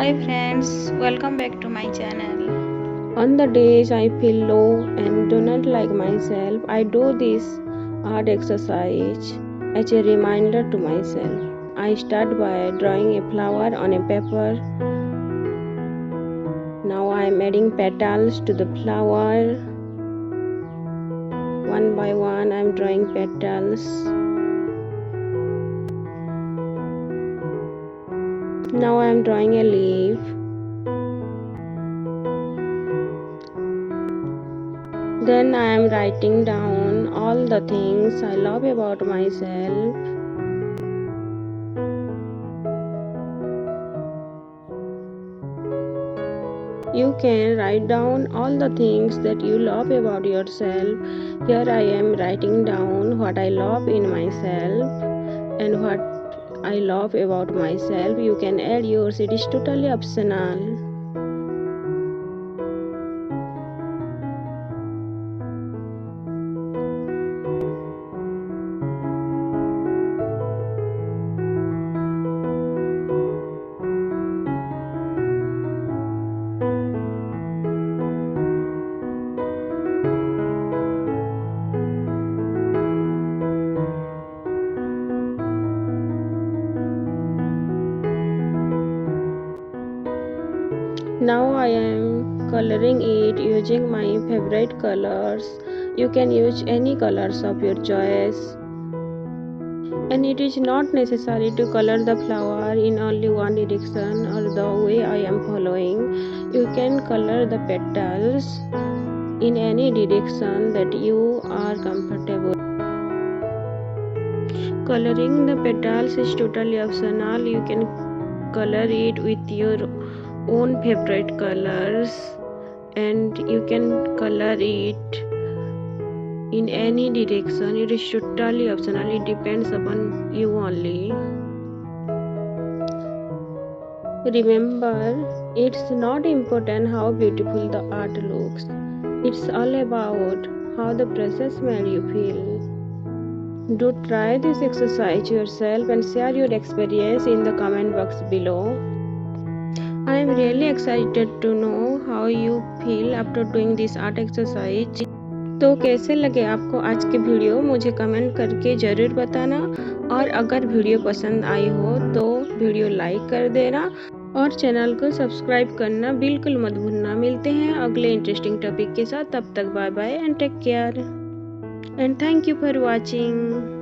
Hi friends, welcome back to my channel. On the days I feel low and do not like myself, I do this art exercise as a reminder to myself. I start by drawing a flower on a paper. Now I am adding petals to the flower. One by one I am drawing petals. Now I am drawing a leaf. Then I am writing down all the things I love about myself. You can write down all the things that you love about yourself. Here I am writing down what I love in myself and what I love about myself. You can add yours, it is totally optional. Now I am coloring it using my favorite colors. You can use any colors of your choice. And it is not necessary to color the flower in only one direction or the way I am following. You can color the petals in any direction that you are comfortable. Coloring the petals is totally optional. You can color it with your own favorite colors and you can color it in any direction. It is totally optional. It depends upon you only. Remember, it's not important how beautiful the art looks. It's all about how the process made you feel. Do try this exercise yourself and share your experience in the comment box below. I am really excited to know how you feel after doing this art exercise. तो कैसे लगे आपको आज के video, मुझे comment करके ज़रूर बताना। और अगर वीडियो पसंद आई हो तो वीडियो लाइक कर देना और चैनल को सब्सक्राइब करना बिल्कुल मत भूलना। मिलते हैं अगले इंटरेस्टिंग टॉपिक के साथ। तब तक bye bye and take care and thank you for watching.